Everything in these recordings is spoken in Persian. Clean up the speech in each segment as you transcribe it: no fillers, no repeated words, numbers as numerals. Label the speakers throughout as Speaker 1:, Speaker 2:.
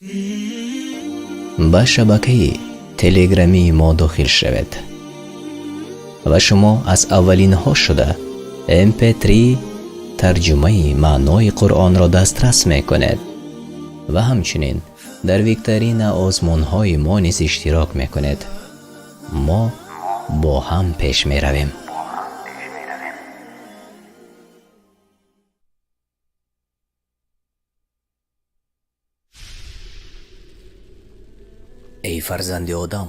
Speaker 1: ба шабакаи телеграмии мо дохил шавед ва шумо аз аввалинҳо шуда mp3 тарҷумаи маънои қуръонро дастрас мекунед ва ҳамчунин дар викторина озмунҳои мо низ иштирок мекунед. мо бо ҳам пеш меравем. ای فرزند آدم،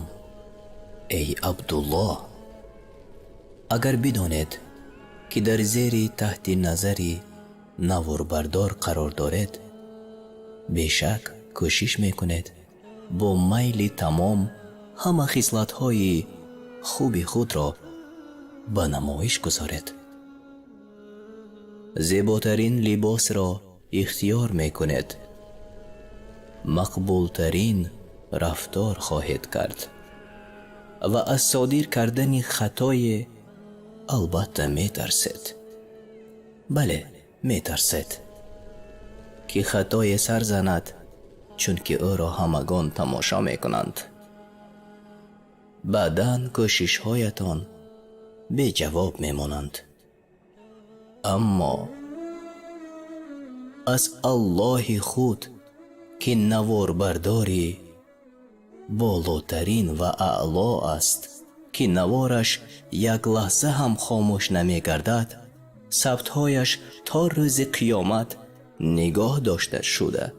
Speaker 1: ای عبدالله، اگر بدانید که در زیر تحت نظری نواربردار قرار دارد، بیشک کوشش میکنید با میل تمام همه خصلت‌های خوب خود را به نمایش گذارید. زیباترین لباس را اختیار میکنید، مقبولترین رفتار خواهید کرد و از صادر کردن خطای البته میترسید. بله، میترسید که خطای سر زند، چون که او را همگان تماشا میکنند. بعداً کوشش هایتان بی جواب میمانند. اما از الله خود که نوار برداری بالاترین و اعلا است، که نوارش یک لحظه هم خاموش نمی گردد، ثبتهایش تا روز قیامت نگاه داشته شده،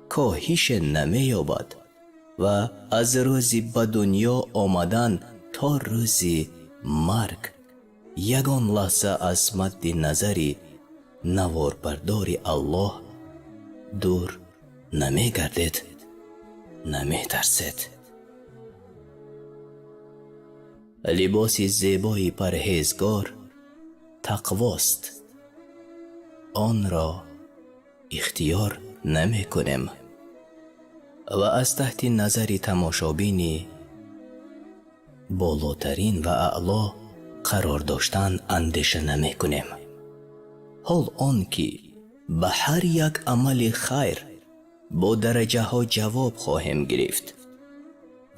Speaker 1: کاهش نمی یابد و از روز به دنیا آمدن تا روز مرگ یگان لحظه از مد نظری نوار برداری الله دور نمی گردید، نمی ترسید. لباس زیبای پرهیزگار تقواست، آن را اختیار نمی کنیم و از تحت نظر تماشابینی بالاترین و اعلا قرار داشتن اندیشه نمی کنیم. حال آن که به هر یک عمل خیر با درجه ها جواب خواهیم گرفت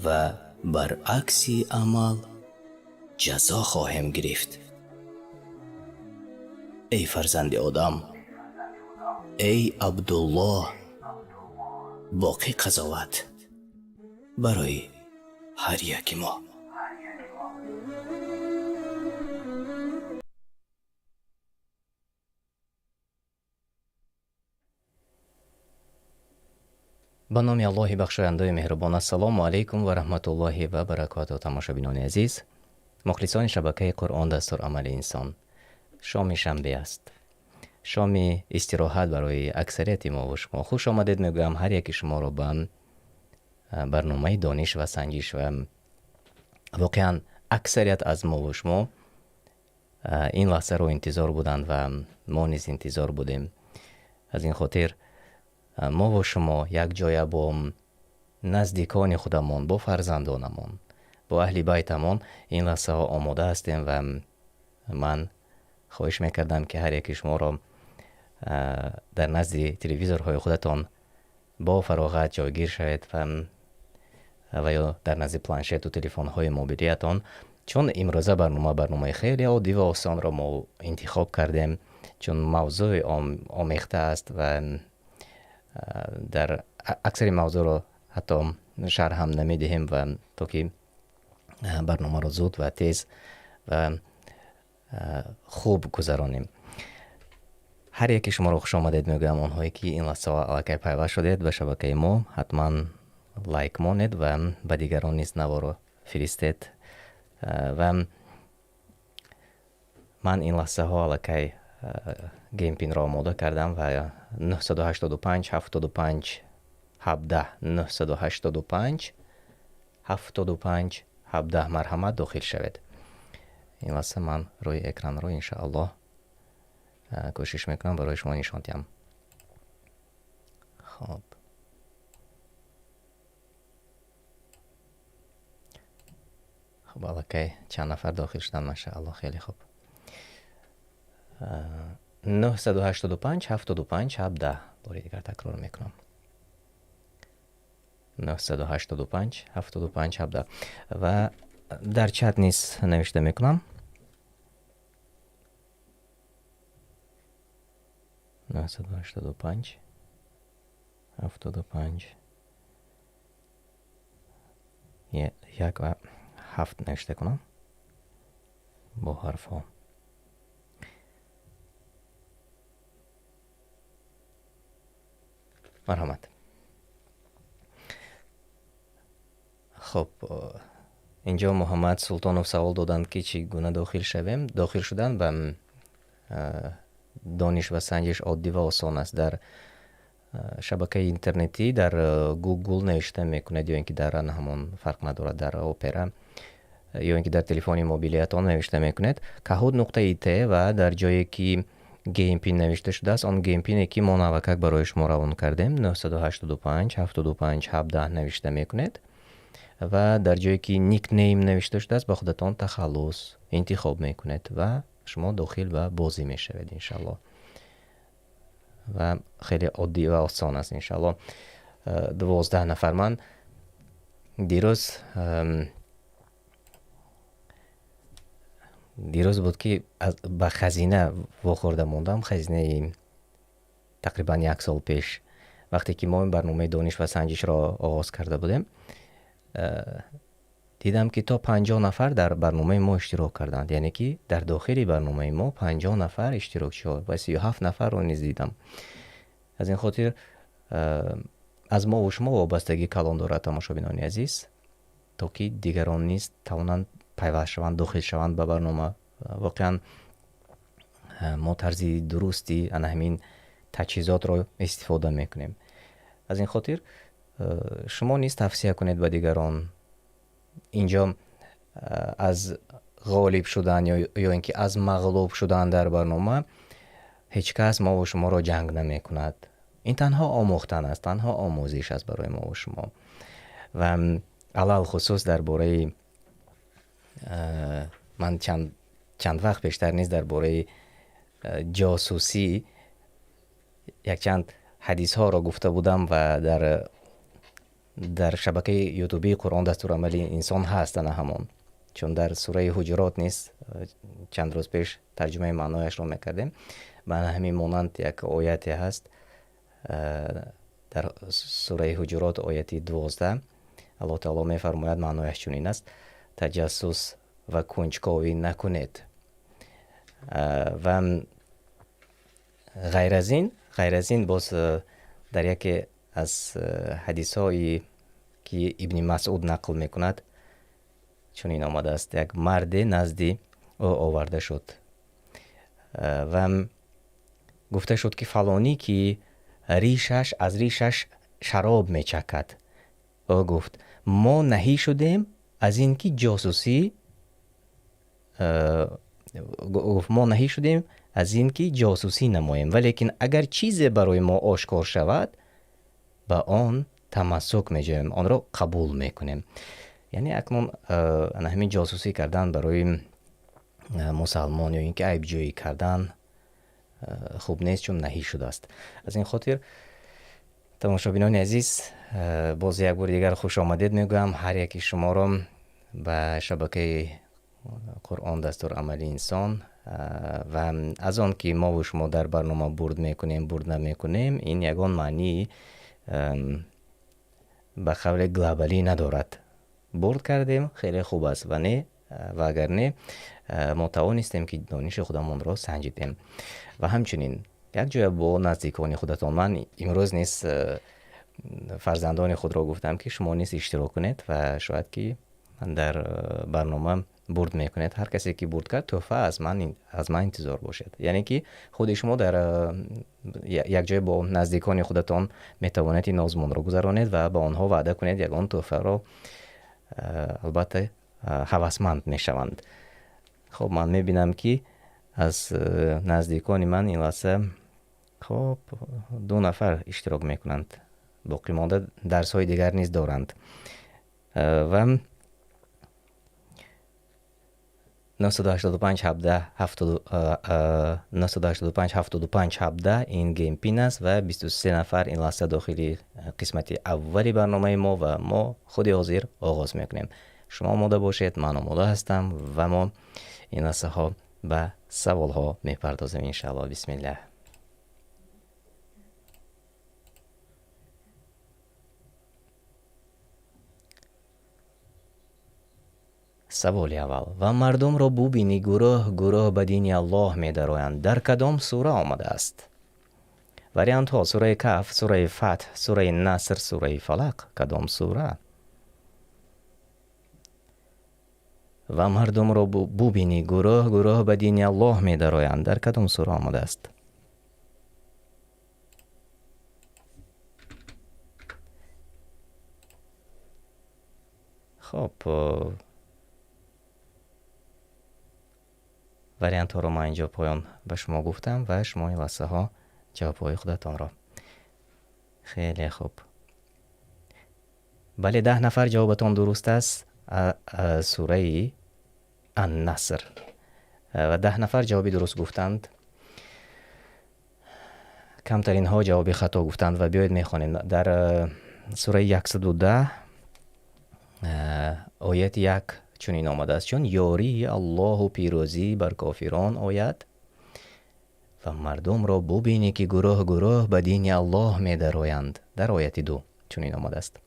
Speaker 1: و برعکس عمل جزا خواهیم گرفت. ای فرزند آدم، ای عبدالله، باقی قضاوت برای هر یک ما. با نام الله بخشاینده مهربان. السلام علیکم و رحمت الله و برکاته. تماشابینان عزیز، مخلصان شبکه قرآن دستور عمل انسان، شام شنبه است، شام استراحت برای اکثریت ما و شما. خوش آمدید میگویم هر یکی شما رو به برنامه دانش و سنجش. و واقعا اکثریت از ما و شما این لحظه رو انتظار بودند و ما نیز انتظار بودیم. از این خاطر ما و شما یک جای با نزدیکان خودمان، با فرزندانمان، با اهل بیتمان این لحظه ها آماده هستیم و من خواهش میکردم که هر یکی شما را در نزد تلویزورهای خودتان با فراغت جایگیر شوید و یا در نزد پلانشت و تلفن‌های موبیلیتان، چون امروزه برنامه خیلی عادی و آسان را ما انتخاب کردیم، چون موضوع آمیخته است و در اکثر موضوع را حتی شرح هم نمیدهیم و تا که برنامه را زود و تیز و خوب گذرانیم. هر یکی شما را خوش آمدید میگویم. آنهایی که این لحظه علاقه پیوست شدید به شبکه ما، حتما لایک مانید و به دیگران نیز نوار فرستید. و من این لحظه ها علاقه گیم پین را آماده کردم و 985 75 17 985 75 17 مرحمت داخل شوید. این لحظه من روی اکران رو انشاءالله کوشش میکنم برای شما نشان دهم. خب علاقه چند نفر داخل شدن ماشاءالله، خیلی خوب. 985 75 17 باری دیگر تکرار میکنم. 985 75 17 و در چت نیز نوشته میکنم 985 75 یک و 7 نوشته کنم با حرف ها. مرحمت. خب اینجا محمد سلطانов سوال دادند که چگونه داخل شدن به دانش و سنجش عادی و آسان است. در شبکه اینترنتی در گوگل نوشته میکنید یا اینکه در همون فرق ندارد در اپرا یا اینکه در تلفن موبیلیتان نوشته میکنید kahoot.it و در جایی که گیم پین نوشته شده است آن گیم پینی که ما نوکک برای شما روان کردیم 985 75 17 نوشته میکنید و در جایی که نیک نیم نوشته شده است با خودتان تخلص انتخاب میکنید و شما داخل و بازی میشوید انشالله و خیلی عادی و آسان است انشالله. 12 نفر. من دیروز بود که به خزینه واخورده موندم. خزینه تقریبا 1 سال پیش وقتی که ما این برنامه دانش و سنجش را آغاز کرده بودیم دیدم که تا 50 نفر در برنامه ما اشتراک کردند، یعنی که در داخل برنامه ما 50 نفر اشتراک شد و 37 نفر رو نیز دیدم. از این خاطر از ما و شما وابستگی کلان دارد تماشابینان عزیز تا که دیگران نیز توانند پیوست شوند داخل شوند به برنامه. واقعا ما طرز درستی از همین تجهیزات رو استفاده میکنیم. از این خاطر شما نیز توصیه کنید به دیگران. اینجا از غالب شدن یا اینکه از مغلوب شدن در برنامه هیچ کس ما و شما را جنگ نمی کند. این تنها آموختن است، تنها آموزش است برای ما و شما. و علل خصوص درباره من چند وقت پیشتر نیز درباره جاسوسی یک چند حدیث ها را گفته بودم و در شبکه یوتیوبی قرآن دستورالعمل انسان هستن همون، چون در سوره حجرات نیست چند روز پیش ترجمه معنایش رو میکردیم. من همین مانند یک آیتی هست در سوره حجرات آیت 12 الله تعالی میفرماید معنایش چنین است: تجسس و کنجکاوی نکنید. و غیر از این باز در یکی از حدیث هایی که ابن مسعود نقل میکند چنین آمده است: یک مرد نزدی او آورده شد و گفته شد که فلانی که از ریشش شراب میچکد. او گفت ما نهی شدیم از این که جاسوسی نماییم، ولیکن اگر چیزی برای ما آشکار شود به آن تمسک میجویم، آن را قبول میکنیم. یعنی اکنون همین جاسوسی کردن برای مسلمان یا اینکه عیب جویی کردن خوب نیست، چون نهی شده است. از این خاطر تماشابینان عزیز باز یک بار دیگر خوش آمدید میگویم هر یکی شما را به شبکه قرآن دستورالعمل انسان. و از آن که ما و شما در برنامه برد نمیکنیم این یگان معنی به قول گلوبالی ندارد. برد کردیم خیلی خوب است و اگر نه ما توانستیم که دانش خودمون را سنجیدیم. و همچنین یک جای با نزدیکان خودتان، من امروز نیست فرزندان خود را گفتم که شما نیست اشتراک کنید و شاید که در برنامه برد میکنید. هر کسی که برد کرد تحفه از من انتظار باشد. یعنی که خود شما در یک جای با نزدیکان خودتان میتوانید این آزمون را گذرانید و با آنها وعده کنید یک آن تحفه را البته هوسمند میشوند. خب من میبینم که از نزدیکان من این لحظه خب 2 نفر اشتراک میکنند، باقی مانده درس های دیگر نیز دارند. و 985 17 985 75 17 این گیم پین است و 23 نفر این لحظه داخلی قسمت اولی برنامه ما و ما خود حاضر آغاز میکنیم. شما آماده باشید، من آماده هستم و ما این لحظه ها به سوال ها میپردازیم انشاءالله. بسم الله. سوال اول: و مردم را ببینی گروه گروه به دین الله می درآیند، در کدام سوره آمده است؟ وریانت ها: سوره کهف، سوره فتح، سوره نصر، سوره فلق. کدام سوره؟ و مردم را ببینی گروه گروه به دین الله می درآیند، در کدام سوره آمده است؟ خب وریانت ها رو ما اینجا پایان به شما گفتم و شما این لحظه ها جواب های خودتان را. خیلی خوب. بله، 10 نفر جوابتان درست است. سوره النصر و 10 نفر جوابی درست گفتند. کمترین ها جوابی خطا گفتند و بیایید میخوانیم در سوره 110 آیت 1 چنین آمده است: چون یاری الله و پیروزی بر کافران آید و مردم را ببینی که گروه گروه به دین الله می درآیند. در آیت 2 چنین آمده است.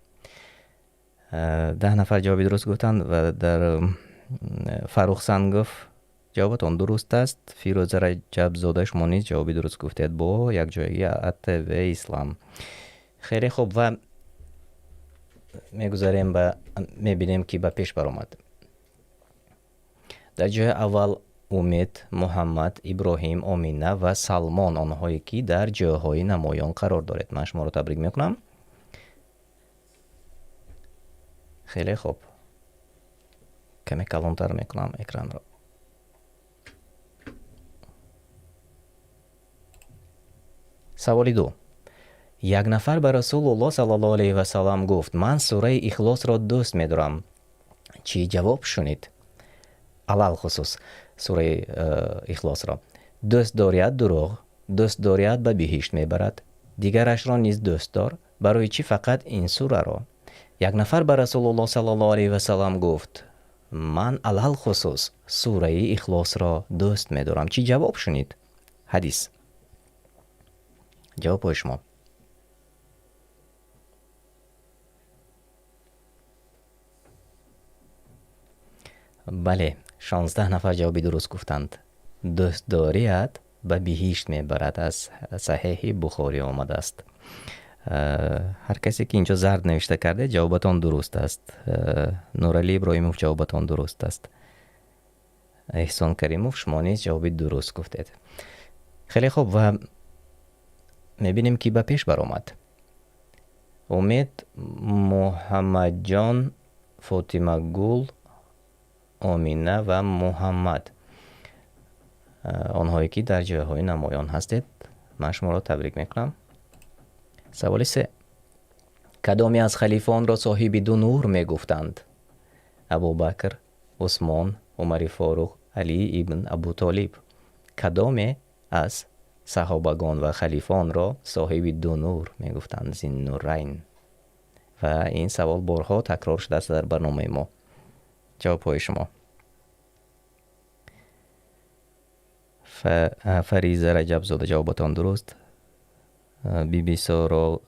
Speaker 1: 10 نفر جوابی درست گفتند و در فروخ سنگف جوابتان درست است. فیروز رجب زاده شما نیز جوابی درست گفتید با یک جایگی عطا و اسلام. خیلی خوب و میگذاریم و میبینیم که به پیش برآمد. در جای اول امید، محمد، ابراهیم، آمینه و سلمان، آنهایی که در جاهای نمایان قرار دارد. من شما رو تبریک میکنم. خیلی خوب. کمی کلانتر میکنم اکران را. سوال 2: یک نفر به رسول الله صلی الله علیه و سلم گفت من سوره اخلاص را دوست می‌دارم. چی جواب شنید؟ علل خصوص سوره اخلاص را دوست دارید دروغ، دوست دارید به بهشت میبرد، دیگرش را نیز دوست دار، برای چی فقط این سوره را؟ یک نفر به رسول الله صلی الله علیه و سلم گفت من علل خصوص سوره اخلاص را دوست می‌دارم. چی جواب شنید؟ حدیث. جواب شما. بله، 16 نفر جوابی درست گفتند. دوست داریت به بهشت میبرد، از صحیح بخاری آمده است. هر کسی که اینجا زرد نوشته کرده جوابتان درست است. نورعلی ابراهیموف جوابتان درست است. احسان کریموف شما نیز جوابی درست گفتید. خیلی خوب و میبینیم که به پیش برآمد. امید، محمد جان، فاطمه گل، آمینه و محمد، آنهایی که در جاهای نمایان هستید، من شما را تبریک میکنم. سوال 3: کدامی از خلیفان را صاحب دو نور میگفتند؟ ابوبکر، عثمان، عمر فاروق، علی ابن ابو طالب. کدامی از صحابگان و خلیفان را صاحب دو نور میگفتند؟ زین نورین. و این سوال بارها تکرار شده است در برنامه ما. جواب های شما. فریزه رجب زاده جوابتان درست. بی بی سارا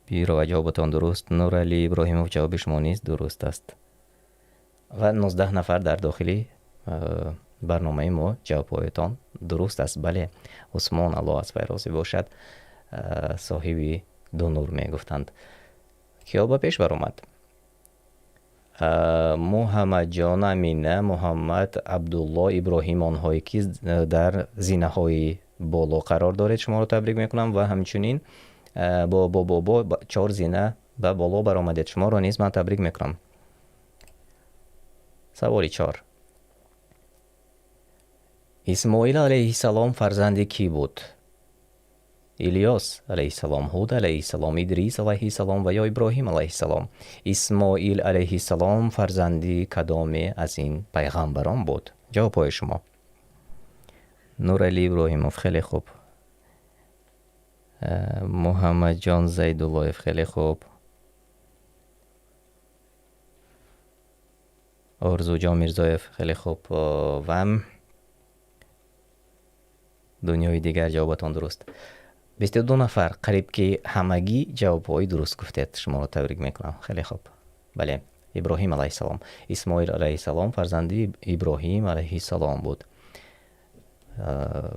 Speaker 1: بیرا جوابتان درست. نورعلی ابراهیموف جواب شما نیست درست است. و 19 نفر در داخلی برنامه ما جواب هایتان درست است. بله، عثمان الله از فیروزی باشد صاحبی دو نور می گفتند. کیا به پیش برآمد؟ محمد جان، امینه، محمد، عبدالله، ابراهیم، آنهایی که در زینه های بالا قرار دارید شما رو تبریک میکنم و همچنین با 4 زینه به بالا برآمدید شما رو نیز من تبریک میکنم. سوال 4: اسماعیل علیه السلام فرزند کی بود؟ الیاس علیه السلام، هود علیه السلام، ادریس علیه السلام و یا ابراهیم علیه السلام. اسماعیل علیه السلام فرزندی کدام از این پیغمبران بود؟ جواب های شما. نورعلی ابراهیموف خیلی خوب. محمد جان زیداللهیف خیلی خوب. آرزو جان میرزایف خیلی خوب. و دنیای دیگر جوابتان درست. 22 نفر قریب که همگی جوابهای درست گفتید. شما را تبریک میکنم. خیلی خوب. بله، ابراهیم علیه السلام. اسماعیل علیه السلام فرزندی ابراهیم علیه السلام بود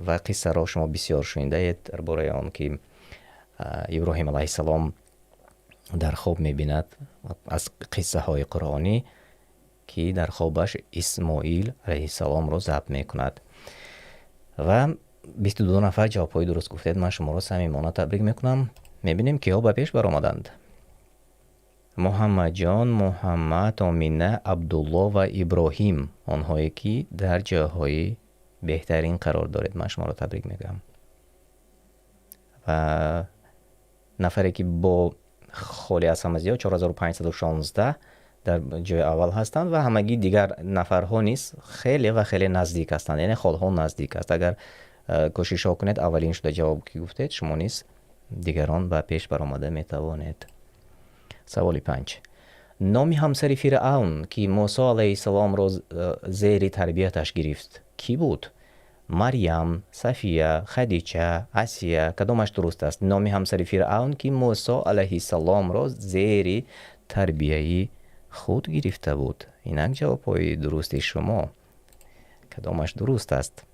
Speaker 1: و قصه را شما بسیار شنیده اید درباره آن که ابراهیم علیه السلام در خواب میبیند از قصه های قرآنی که در خوابش اسماعیل علیه السلام را ضبط میکند. و 22 نفر جوابهای درست گفتید. من شما را صمیمانه تبریک میکنم. میبینیم که ها به پیش برآمدند. محمد جان، محمد، آمینه، عبدالله و ابراهیم، آنهایی که در جاهای بهترین قرار دارید. من شما را تبریک میگم. و نفری که با خالی از همه زیاد 4516 در جای اول هستند و همگی دیگر نفرها نیست خیلی و خیلی نزدیک هستند، یعنی خالها نزدیک است. اگر کوشش ها کنید اولین شده جواب که گفتید شما نیست، دیگران به پیش برآمده میتوانید. سوال 5. نام همسر فرعون که موسی علیه السلام را زیر تربیتش گرفت کی بود؟ مریم، صفیه، خدیجه، آسیه، کدامش درست است؟ نام همسر فرعون که موسی علیه السلام را زیر تربیه خود گرفته بود. اینک جواب های درستی شما. کدامش درست است؟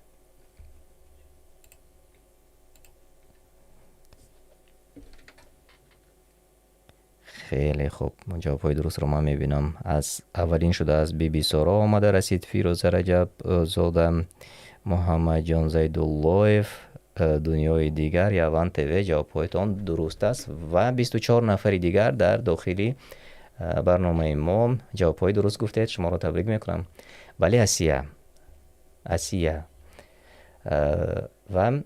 Speaker 1: خیلی خوب. جواب های درست رو من میبینم. از اولین شده از بی بی سارا آمده رسید. فیروز رجب زاده، محمد جان زیداللهیف، دنیای دیگر، یوان تیوی. جواب هایتان درست است و 24 نفر دیگر در داخلی برنامه ما جواب های درست گفتید. شما را تبریک میکنم. ولی آسیه و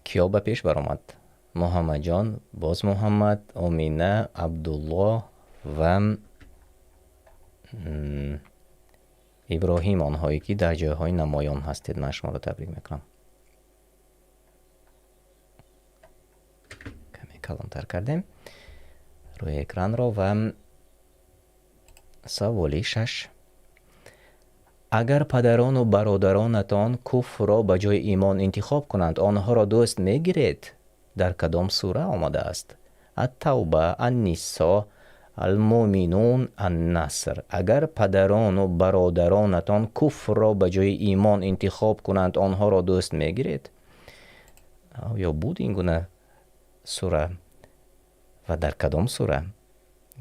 Speaker 1: کیا به پیش برآمد؟ محمد جان، باز محمد، آمینه، عبدالله و ابراهیم، آنهایی که در جایهای نمایان هستید. من شما را تبریک میکنم. کمی کلانتر کردیم روی اکران را. و سوال 6. اگر پدران و برادرانتان کفر را به جای ایمان انتخاب کنند آنها را دوست میگیرید؟ در کدام سوره آمده است؟ التوبه، النساء، المؤمنون، النصر. اگر پدران و برادرانتان کفر را به جای ایمان انتخاب کنند آنها را دوست میگیرید؟ یا بود این گونه سوره و در کدام سوره؟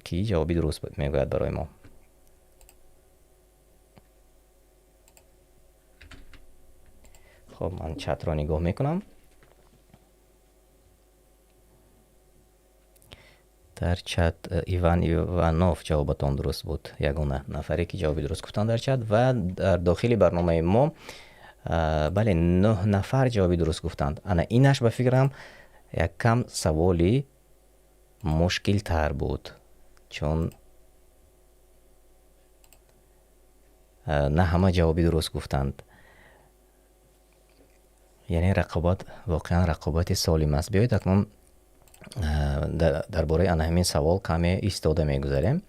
Speaker 1: کی جوابی درست میگوید برای ما؟ خب من چت را نگاه میکنم. در چت ایوان ایوانوف جوابتان درست بود. یگانه نفری که جوابی درست گفتن در چت. و در داخل برنامه ما بله 9 نفر جوابی درست گفتند. انا اینش به فکرم یک کم سوالی مشکل تر بود، چون نه همه جوابی درست گفتند. یعنی رقابت واقعا رقابت سالم است. بیایید اکنون درباره همین سوال کمی ایستاده میگذاریم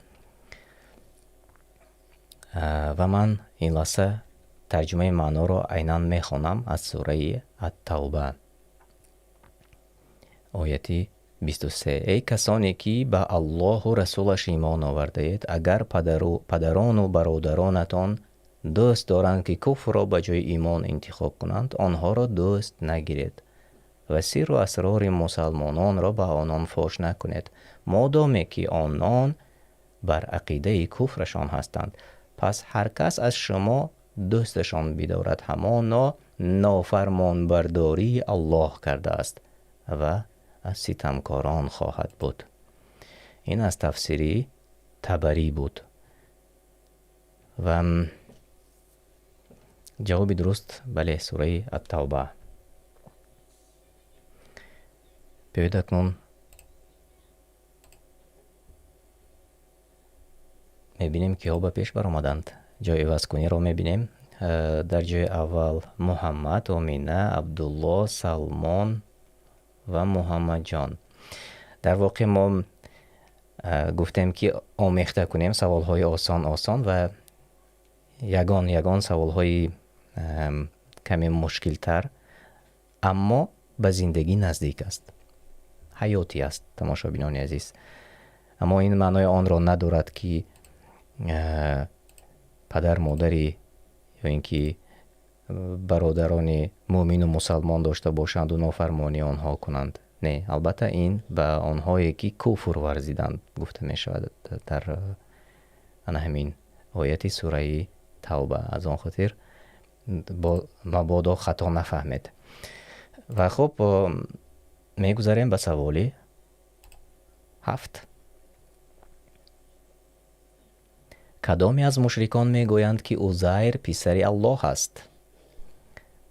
Speaker 1: و من این لحظه ترجمه معنا را عیناً میخوانم از سوره التوبه آیه 23. ای کسانی که به الله و رسولش ایمان آورده اید، اگر پدران و برادرانتان دوست دارند که کفر را به جای ایمان انتخاب کنند آنها را دوست نگیرید و سر و اسرار مسلمانان را به آنان فاش نکنید مادامی که آنان بر عقیده کفرشان هستند. پس هر کس از شما دوستشان بدارد همانا نافرمان برداری الله کرده است و از ستمکاران خواهد بود. این از تفسیری طبری بود و جواب درست بله سوره التوبه. بیایید اکنون میبینیم که ها به پیش برآمدند. جای عوض‌کنی رو می‌بینیم. در جای اول محمد، آمینه، عبدالله، سلمان و محمد جان. در واقع ما گفتیم که آمیخته کنیم سوال‌های آسان و یگان سوال‌های کمی مشکل تر، اما به زندگی نزدیک است، حیاتی است تماشابینان عزیز. اما این معنای آن را ندارد که پدر مادری یا اینکه برادران مؤمن و مسلمان داشته باشند و نافرمانی آنها کنند. نه، البته این به آنهایی که کفر ورزیدند گفته می شود در همین آیت سوره توبه. از آن خاطر مبادا خطا نفهمید. و خب می گذاریم به سوالی 7. کدامی از مشرکان می گویند که عزیر پسر الله است؟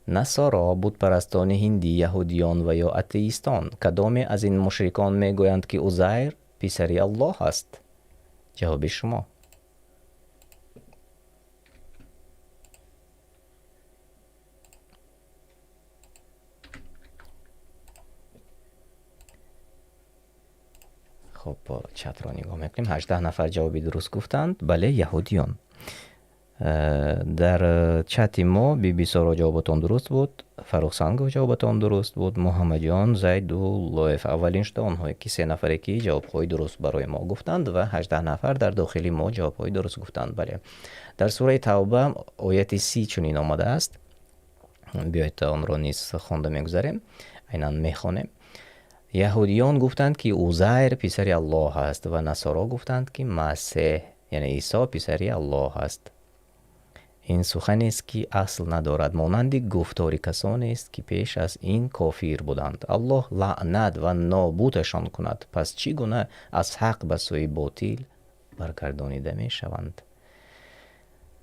Speaker 1: نصارا، بت پرستان هندی، یهودیان و یا اتئیستان. کدامی از این مشرکان می گویند که عزیر پسر الله است؟ جواب شما. خب چت را نگاه میکنیم. 18 نفر جوابی درست گفتند. بله، یهودیان. در چت ما بی سارا جوابتان درست بود، فروخ سنگ جوابتان درست بود، محمد جان، زید و لایف اولین شده آنهایی که 3 نفری که جوابهای درست برای ما گفتند و 18 نفر در داخلی ما جوابهای درست گفتند. بله، در سوره توبه آیت 30 چنین آمده است. بیایید آن را نیز خوانده میگذاریم، عیناً میخوانیم. یهودیان گفتند که عزیر پسر الله است و نصارا گفتند که مسیح یعنی عیسی پسر الله است. این سخنی است که اصل ندارد، مانند گفتار کسانی است که پیش از این کافر بودند. الله لعنت و نابودشان کند. پس چگونه از حق به سوی باطل برگردانیده می شوند؟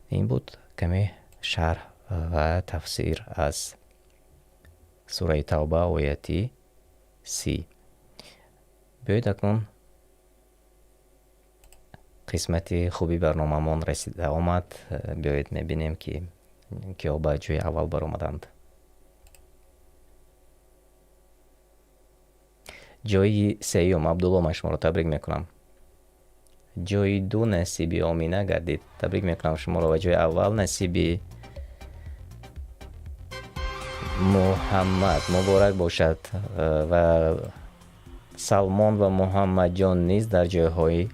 Speaker 1: این بود کمی شرح و تفسیر از سوره توبه آیه 30. بیایید اکنون قسمت خوبی برنامه من رسیده آمد. بیایید میبینیم که کیا به جای اول برآمدند. جای سیوم عبدالله، من شما را تبریک میکنم. جای 2 نصیبی آمینه گردید. تبریک میکنم شما را. و جای اول نصیبی محمد، مبارک باشد. و سلمان و محمد جان نیز در جایهای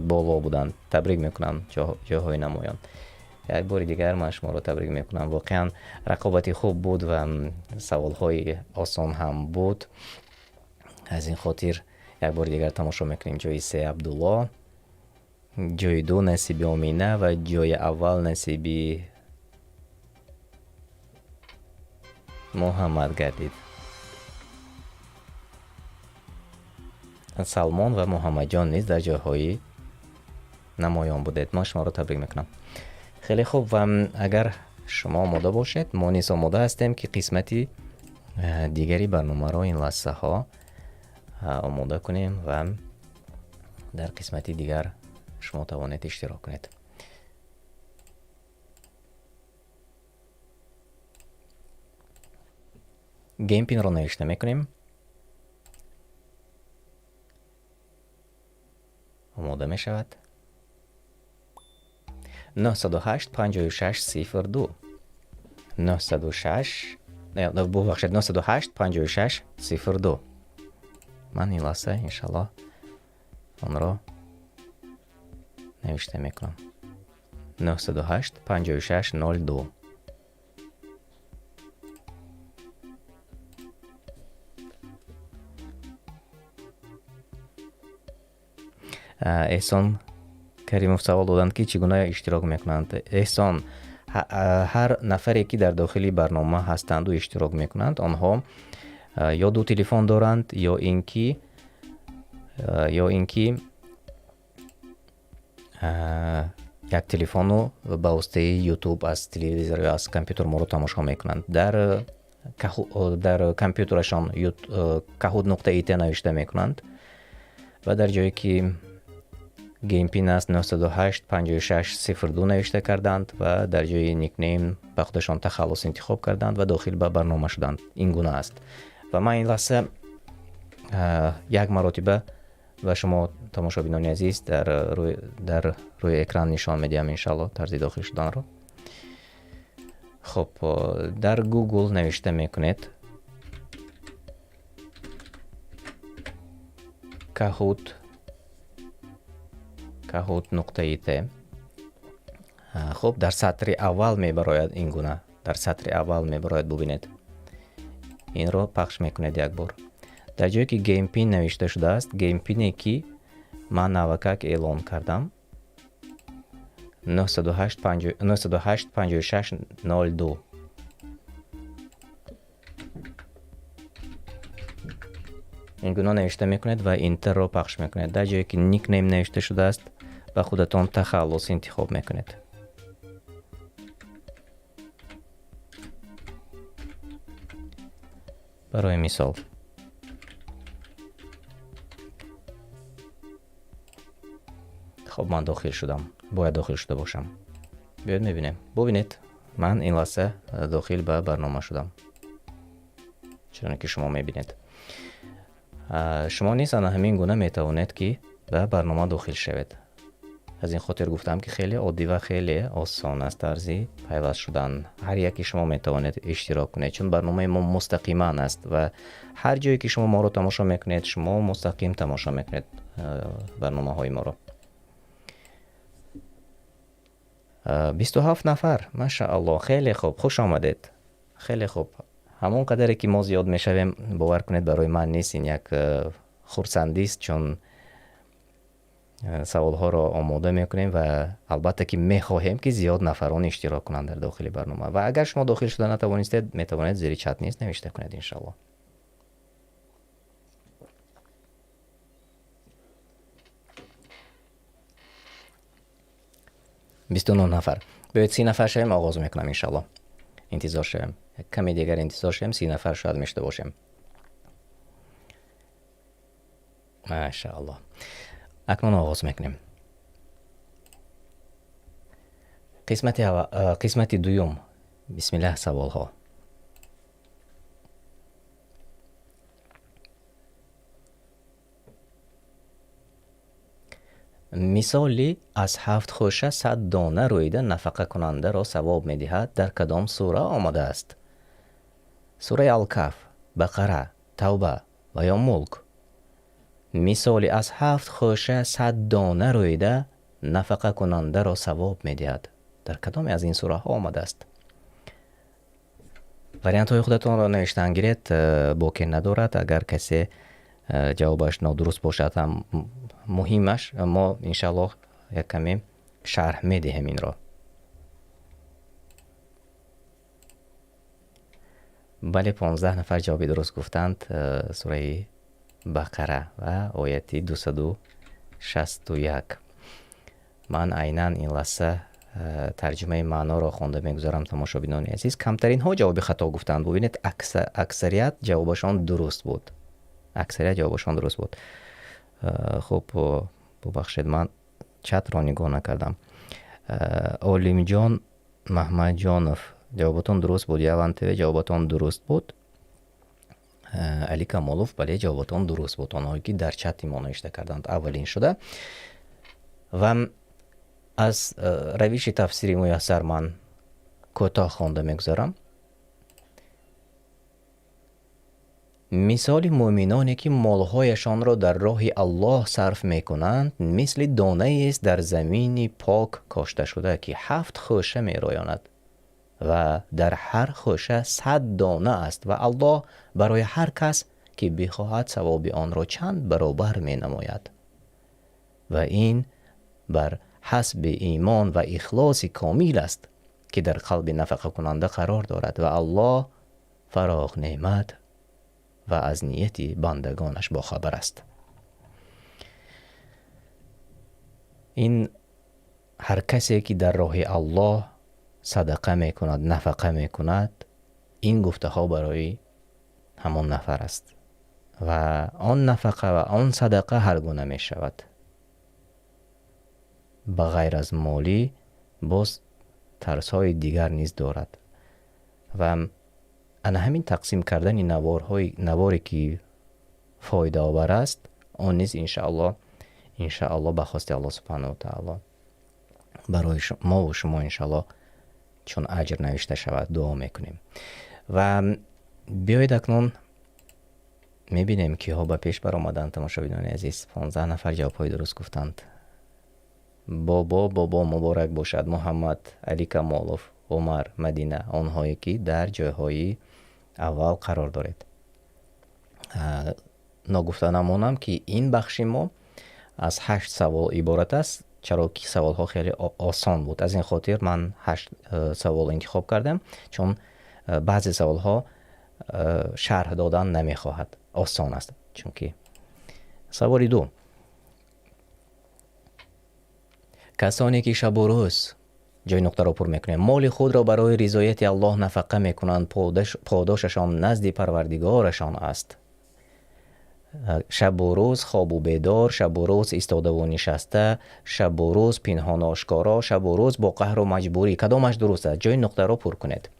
Speaker 1: بالا بودند. تبریک میکنم، جاهای نمایان. یک بار دیگر من شما را تبریک میکنم. واقعا رقابتی خوب بود و سوالهای آسان هم بود. از این خاطر یک بار دیگر تماشا میکنیم. جای 3 عبدالله، جای 2 نصیبی آمینه و جای اول نصیبی محمد گردید. سلمان و محمد جان نیز در جاهای نمایان بودید. ما شما را تبریک میکنم. خیلی خوب. و اگر شما آماده باشید، ما نیز آماده هستیم که قسمتی دیگری برنامه را این لحظه ها آماده کنیم و در قسمتی دیگر شما توانید اشتراک کنید. گیم پین را نوشته میکنیم. آماده می شود. 908 56 02 906 ببخشید 908 56 02. من این لحظه انشالله آن را نوشته میکنم. 908 56 02. احسان کریموف سوال دادند که چگونه اشتراک میکنند. احسان، هر نفری که در داخلی برنامه هستند و اشتراک میکنند، آنها یا 2 تلفن دارند یا اینکه یک تلفن رو به واسطه یوتیوب از تلویزیون یا از کامپیوتر ما رو تماشا میکنند. در کامپیوترشان kahoot.it نوشته میکنند و در جایی که گیم پین است 908 56 02 نوشته کردند و در جای نیکنیم به خودشان تخلص انتخاب کردند و داخل به برنامه شدند. این گونه است و من این لحظه یک مرتبه و شما تماشابینان عزیز در روی اکران نشان میدیم انشالله طرز داخل شدن رو. خب در گوگل نوشته میکنید کاهوت نقطه ت. خب در سطر اول میبراید این گونه، در سطر اول میبراید ببینید. این رو پخش میکنید یک بار. در جایی که گیم پین نوشته شده است، گیم پینی که من نوکک اعلام کردم 908 56 02 این گونه نوشته میکنید و اینتر رو پخش میکنید. در جایی که نیک نیم نوشته شده است و خودتون تخلص انتخاب میکنید. برای مثال خب من داخل شدم، باید داخل شده باشم. بیاید میبینیم. ببینید من این لحظه داخل به برنامه شدم چون که شما میبینید. شما نیستن همین گونه میتوانید که به برنامه داخل شوید. از این خاطر گفتم که خیلی عادی و خیلی آسان است طرز پیوست شدن. هر یکی شما میتوانید اشتراک کنید چون برنامه ما مستقیما است و هر جایی که شما ما رو تماشا میکنید شما مستقیم تماشا میکنید برنامه های ما رو. 27 نفر ماشاءالله، خیلی خوب، خوش آمدید. خیلی خوب. همون قدری که ما زیاد میشویم باور کنید برای من نیست، این یک خرسندی است چون سوال ها را آماده میکنیم و البته که میخواهیم که زیاد نفران اشتراک کنند در داخل برنامه و اگر شما داخل شده نتوانستید میتوانید زیر چت نیست نوشته کنید انشالله. بیست و نه نفر. باید 30 نفر شویم آغاز میکنم انشالله. انتظار شویم، کمی دیگر انتظار شویم، 30 نفر شاید میشته باشیم. ماشاءالله. اکنون آغاز میکنیم. قسمت دوم. بسم الله. سوال ها. مثالی از 7 خوشه 100 دانه رویده نفقه کننده را ثواب میدهد در کدام سوره آمده است؟ سوره الکهف، بقره، توبه و یا ملک. مثالی از 7 خوشه 100 دانه رویده نفقه کننده را ثواب میدهد در کدام از این سوره ها آمده است؟ وریانت های خودتون را نوشتن گیرید، باکی ندارد. اگر کسی جوابش نادرست باشد هم مهمش ما انشالله یک کمی شرح میدهیم این را. بله 15 نفر جواب درست گفتند. سوره بقره و آیت 261. من عیناً این لحظه ترجمه معنا را خوانده میگذارم تماشابینان عزیز. کمترین ها جواب خطا گفتند. ببینید اکثریت جوابشان درست بود. اکثریت جوابشان درست بود. خب ببخشید من چت را نگاه نکردم. عالم جان محمد جانف جوابتون درست بود. یوانتوی جوابتون درست بود. علی کمالوف بله جوابتون درست بود. آنهایی که در چت ما نوشته کردند اولین شده. و از روش تفسیری میسر من کوتاه خوانده میگذارم. مثال مؤمنانی که مالهایشان را در راه الله صرف میکنند مثل دانه است در زمین پاک کاشته شده که 7 خوشه میرایاند و در هر خوشه 100 دانه است و الله برای هر کس که بخواهد ثواب آن را چند برابر می نماید و این بر حسب ایمان و اخلاص کامل است که در قلب نفقه کننده قرار دارد و الله فراخ نعمت و از نیت بندگانش باخبر است. این هر کسی که در راه الله صدقه می کند، نفقه می کند، این گفته ها برای همان نفر است و آن نفقه و آن صدقه هر گونه می شود. به غیر از مالی باز ترس های دیگر نیز دارد و انا همین تقسیم کردن نواری که فایده آور است آن نیز انشاءالله به خواست الله سبحانه و تعالی برای ما و شما انشاءالله چون اجر نوشته شود دعا میکنیم. و بیایید اکنون میبینیم که ها به پیش بر آمدن تماشاگران عزیز. 15 نفر جواب های درست گفتند. بابا مبارک باشد. محمد، علی کمالوف، عمر، مدینه، آنهایی که در جایهای اول قرار دارید. نگفته نمانم که این بخش ما از 8 سوال عبارت است، چرا که سوال ها خیلی آسان بود. از این خاطر من 8 سوال انتخاب کردم، چون بعضی سوال ها شرح دادن نمیخواهد، آسان است. چون که سوال 2، کسانی که شب و روز جای نقطه را پر میکنند مال خود را برای رضایت الله نفقه میکنند پاداششان نزد پروردگارشان است. شب و روز خواب و بیدار، شب و روز ایستاده و نشسته، شب و روز پنهان و آشکارا، شب و روز با قهر و مجبوری، کدامش درست است؟ جای نقطه را پر کنید.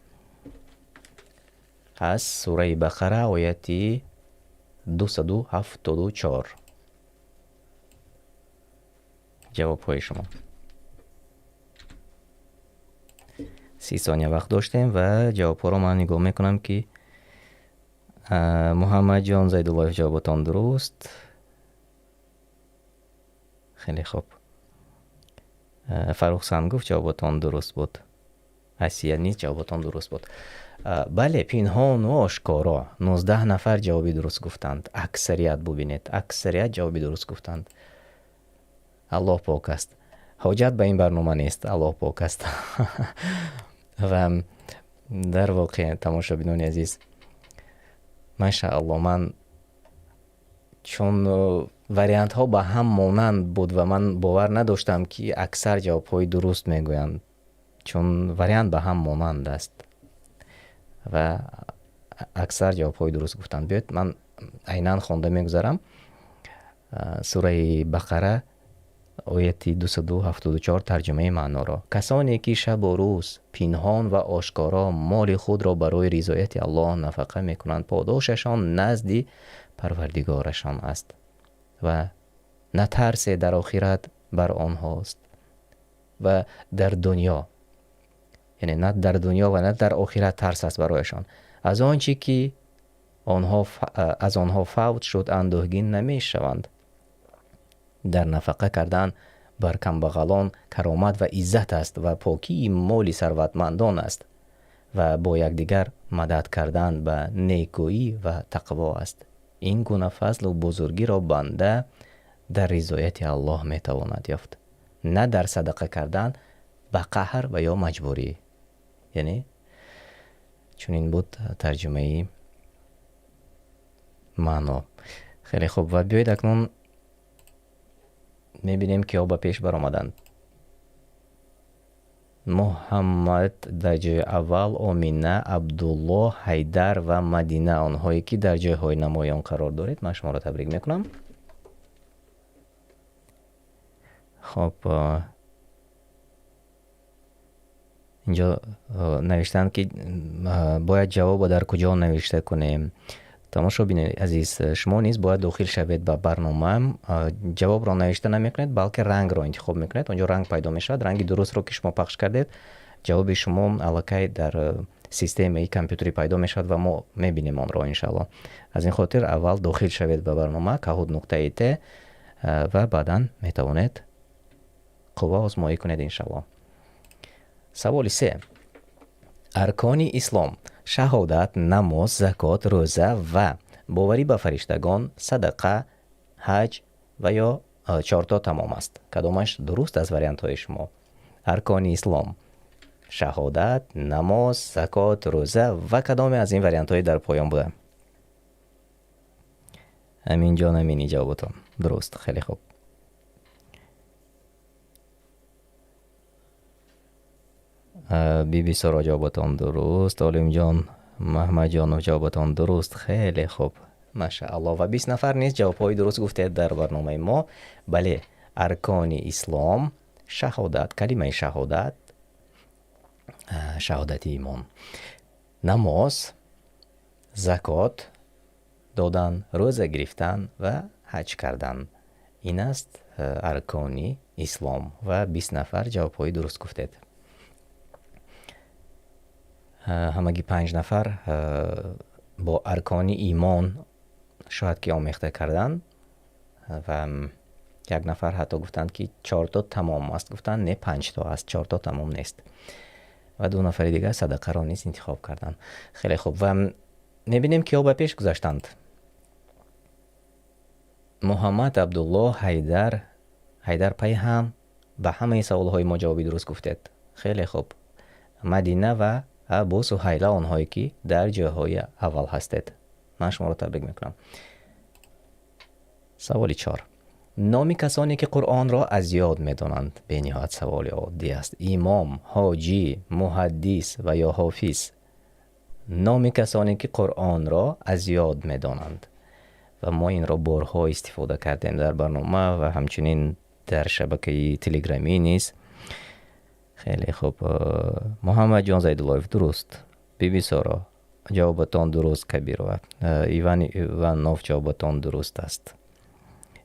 Speaker 1: از سوره بقره آیت 274 جواب های شما. 30 ثانیه وقت داشتیم و جواب ها رو من نگاه میکنم که محمد جان زیدالله جوابتان درست. خیلی خوب. فروخ سن گفت جوابتان درست بود. اسیه نیست جوابتان درست بود. بله، پنهان و آشکارا 19 نفر جوابی درست گفتند. اکثریت ببینید، اکثریت جوابی درست گفتند. الله پاک است. حاجت به این برنامه نیست، الله پاک است. و در واقع تماشاگران عزیز، ماشاءالله من چون وریانت ها با هم مانند بود و من باور نداشتم که اکثر جواب های درست میگویند، چون وریانت با هم مانند است و اکثر جواب های درست گفتند. بیاید من عیناً خوانده میگذارم. سوره بقره آیت 274 ترجمه معنا را. کسانی که شب و روز پنهان و آشکارا مال خود را برای رضایت الله نفقه میکنند پاداششان نزد پروردگارشان است و نه ترس در آخرت بر آنهاست و در دنیا، یعنی نه در دنیا و نه در آخرت ترس است برایشان. از آنچه که از آنها فوت شد اندوهگین نمی شوند. در نفقه کردن بر کمبغلان کرامت و عزت است و پاکی مال ثروتمندان است و با یکدیگر مدد کردن به نیکویی و تقوا است. این گونه فضل و بزرگی را بنده در رضایت الله میتواند یافت، نه در صدقه کردن به قهر و یا مجبوری. یعنی چون این بود ترجمه معنا. خیلی خوب. و بیایید اکنون میبینیم که ها به پیش بر آمدند. محمد در جای اول، آمینه، عبدالله، حیدر و مدینه، آنهایی که در جای های نمایان قرار دارید من شما را تبریک میکنم. خب اینجا نوشتن که باید جواب در کجا نوشته کنیم. تماشاگران عزیز، شما نیز باید داخل شوید به برنامه. جواب را نوشته نمیکنید بلکه رنگ را انتخاب میکنید. اونجا رنگ پیدا میشد، رنگی درست رو که شما پخش کردید جواب شما الکی در سیستم کامپیوتری پیدا میشد و ما میبینیم آن را انشاءالله. از این خاطر اول داخل شوید به برنامه kahoot.it و بعدا میتوانید قوه آزمایی کنید انشاءالله. سوال 3، ارکان اسلام: شهادت، نماز، زکات، روزه و باوری به فرشتگان، صدقه، حج و یا 4 تا تمام است. کدامش درست از وریانت های شما؟ ارکان اسلام: شهادت، نماز، زکات، روزه و کدام از این وریانت های در پایان بوده؟ امین جان امینی جوابتون درست. خیلی خوب. بی سارا جوابتان درست. عالم جان، محمد جان جوابتان درست. خیلی خوب، ماشاءالله. و 20 نفر نیز جوابهای درست گفتید در برنامه ما. بله، ارکان اسلام: شهادت، کلمه شهادت، شهادت ایمان، نماز، زکات دادن، روزه گرفتن و حج کردن. این است ارکان اسلام و 20 نفر جوابهای درست گفتید. همگی 5 نفر با ارکان ایمان شاید که آمیخته کردن و یک نفر حتی گفتند که 4 تا تمام است، گفتند نه 5 تا است، 4 تا تمام نیست. و 2 نفر دیگر صدقه را نیز انتخاب کردند. خیلی خوب. و میبینیم که او به پیش گذاشتند. محمد عبدالله حیدر پی هم به همه سوالهای ما جوابی درست گفتید. خیلی خوب. مدینه و ابو سهیله آنهایی که در جاهای اول هستید. من شما را تبریک میکنم. سوال 4. نام کسانی که قرآن را از یاد میدانند. به نهایت سوال عادی است. امام، حاجی، محدث و یا حافظ. نام کسانی که قرآن را از یاد میدانند. و ما این را بارها استفاده کردیم در برنامه و همچنین در شبکه تلگرامی نیست. خیلی خوب. محمد جان زیداللهیف درست. بیبی سارا جوابتان درست. کبیر و ایوانوف جوابتان درست است.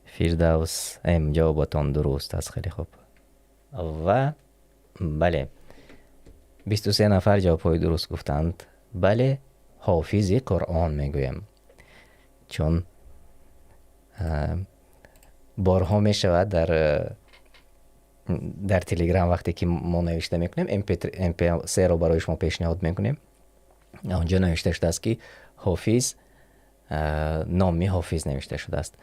Speaker 1: فیردوس ام جوابتان درست است. خیلی خوب. و بله 23 نفر جوابهای درست گفتند. بله حافظ قرآن میگویم، چون بارها می شود در تلگرام وقتی که ما نوشته میکنیم MP3 را برای شما پیشنهاد میکنیم، آنجا نوشته شده است که حافظ، نامی حافظ نوشته شده است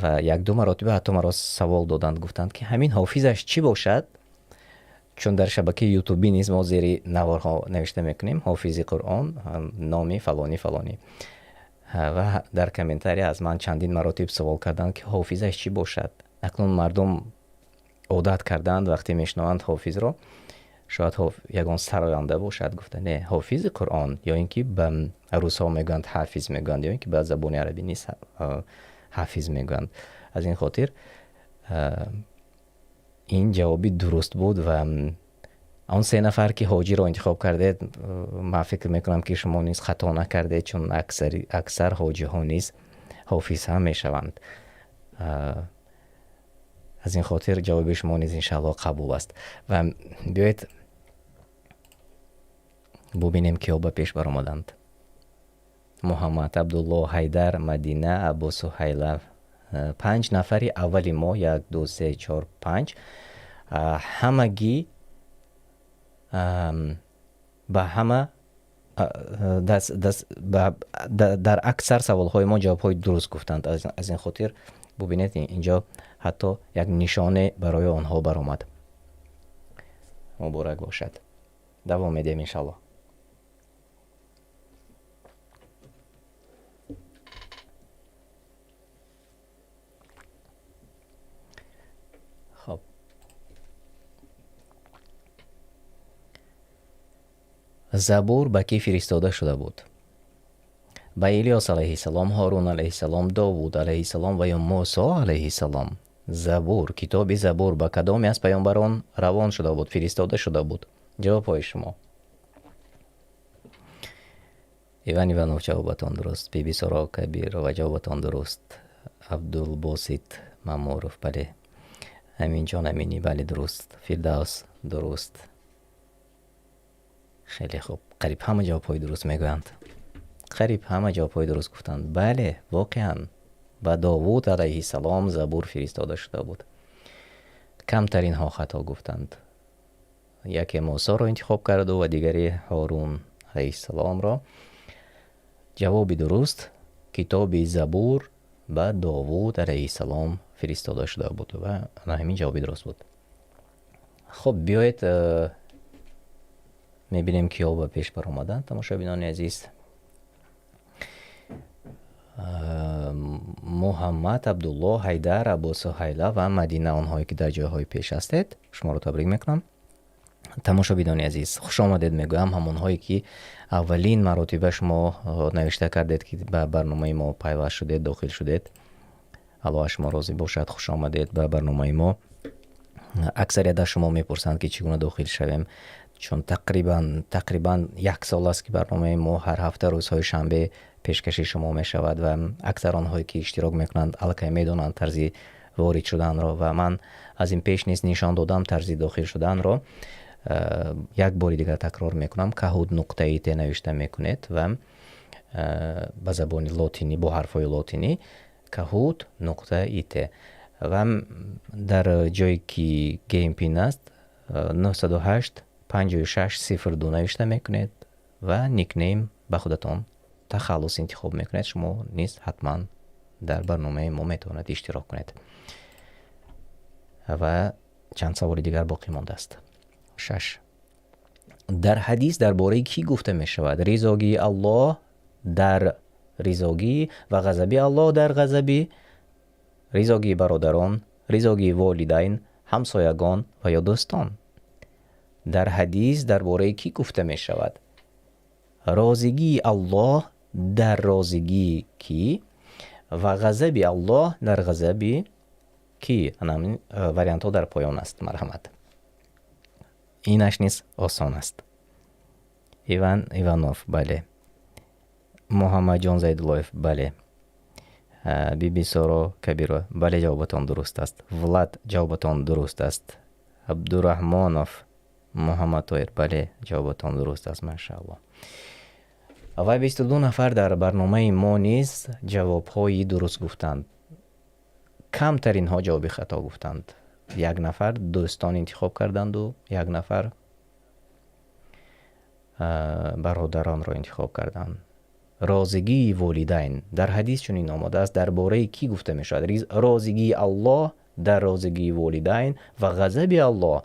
Speaker 1: و 1-2 مرتبه حتی مرا سوال دادند، گفتند که همین حافظش چی باشد، چون در شبکه یوتیوبی نیز ما زیر نوارها نوشته میکنیم حافظ قرآن نامی فلانی فلانی و در کامنتاری از من چندین مراتب سوال کردند که حافظش چی باشد. اکنون مردم عادت کردند وقتی میشنوند حافظ را شاید یگان سراینده باشد، گفته نه حافظ قرآن، یا اینکه به عروس ها میگویند حافظ میگویند، یا اینکه به زبان عربی نیست حافظ میگویند. از این خاطر این جوابی درست بود و اون 3 نفر که حاجی را انتخاب کردید من فکر میکنم که شما نیز خطا نکردید، چون اکثر حاجی ها نیز حافظ هم میشوند. از این خاطر جواب شما نیز انشاءالله قبول است. و بیایید ببینیم که به پیش برآمدند. محمد عبدالله حیدر، مدینه، ابو سهیله. 5 نفری اولی ما 1 2 3 4 5 همگی به همه در اکثر سوال های ما جواب های درست گفتند. از این خاطر ببینید اینجا حتی یک نشانه برای آنها برآمد. مبارک باشد. دوام میدیم انشاءالله. خب زبور به کی فرستاده شده بود؟ به الیاس علیه السلام، هارون علیه السلام، داوود علیه السلام و یا موسی علیه السلام. زبور، کتاب زبور به کدامی از پیامبران روان شده بود، فرستاده شده بود؟ جواب های شما. ایوانوف جوابتان درست. بیبی سارا کبیر و جوابتان درست. عبدالباسط مامورف بله. امین جان امینی بله درست. فیردوس درست. خیلی خوب. قریب همه جواب های درست میگویند. قریب همه جواب های درست گفتند. بله واقعا به داوود علیه السلام زبور فرستاده شده بود. کمترین ها خطا گفتند. یکی موسی را انتخاب کرد و دیگری هارون علیه السلام را. جواب درست کتاب زبور به داوود علیه السلام فرستاده شده بود و همین جواب درست بود. خب بیایید میبینیم که به پیش بر آمدن. تماشاگران عزیز، محمد عبدالله حیدر، ابو سهیله و مدینه آنهایی که در جاهای پیش هستید شما رو تبریک میکنم. تماشاگران عزیز خوش آمدید میگویم، همونهایی که اولین مراتب شما نوشته کردید که به برنامه ما پیوست شدید، داخل شدید، الله شما راضی باشد، خوش آمدید به برنامه ما. اکثریت از شما میپرسند که چگونه داخل شویم، چون تقریبا 1 سال است که برنامه ما هر هفته روزهای شنبه پیشکشی شما می شود و اکثر آنهایی که اشتراک میکنند الکی میدونند طرز وارد شدن را و من از این پیش نیز نشان دادم طرز داخل شدن را. یک بار دیگر تکرار میکنم، کهود نقطه ایت نوشته میکنید و به زبان لاتینی با حرفای لاتینی کهود نقطه ایت و در جایی که گیم پین است 908 56 02 نوشته میکنید و نیکنیم به خودتان تخلص انتخاب میکنید. شما نیز حتما در برنامه ما میتواند اشتراک کنید و چند سوال دیگر باقی مانده است. 6. در حدیث درباره کی گفته می شود؟ رضاگی الله در رضاگی و غضب الله در غضب، رضاگی برادران، رضاگی والدین، همسایگان و یا دوستان. در حدیث درباره کی گفته می شود؟ راضگی الله در راضگی کی و غضب الله در غضب کی. همین وریانت ها در پایان است. مرحمت. اینش نیست آسان است. ایوانوف بله. محمد جان زیدلوف بله. بی سارا کبیرا بله جوابتان درست است. ولاد جوابتان درست است. عبدالرحمانوف محمد طاهر بله جوابتان درست است. ماشاءالله. و 22 نفر در برنامه ما نیز جواب‌های درست گفتند. کمترین ها جواب خطا گفتند. 1 نفر دوستان انتخاب کردند و 1 نفر برادران را انتخاب کردند. راضگی والدین در حدیث چنین آمده است. درباره کی گفته می شود؟ راضگی الله در راضگی والدین و غضب الله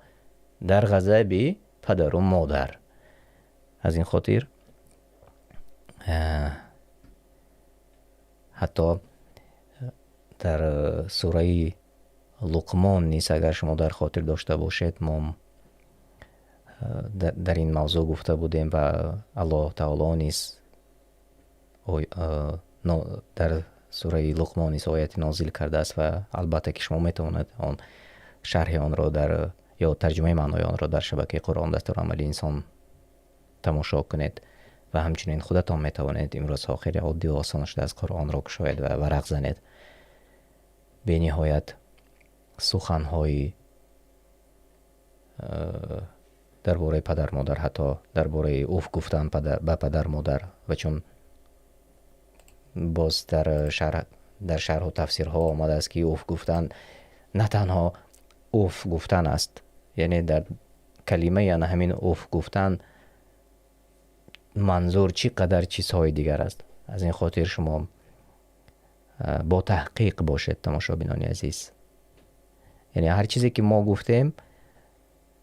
Speaker 1: در غضب پدر و مادر. از این خاطر حتی در سوره لقمان نیست، اگر شما در خاطر داشته باشید، ما در این موضوع گفته بودیم و الله تعالی نیست در سوره لقمان نیست آیت نازل کرده است و البته که شما میتونید آن شرح آن را در یا ترجمه معنای آن را در شبکه قرآن دستور عملی انسان تماشا کنید و همچنین خودتان میتوانید امروز خیلی عادی و آسان شده از قرآن را گشایید و ورق زنید. به نهایت سخن‌های درباره پدر مادر، حتی درباره اوف گفتن به پدر مادر و چون باز در شرح و تفسیرها آمده است که اوف گفتن نه تنها اوف گفتن است، یعنی در کلمه یعنی همین اوف گفتن منظور چقدر چیزهای دیگر است. از این خاطر شما با تحقیق باشید تماشابینان عزیز. یعنی هر چیزی که ما گفتیم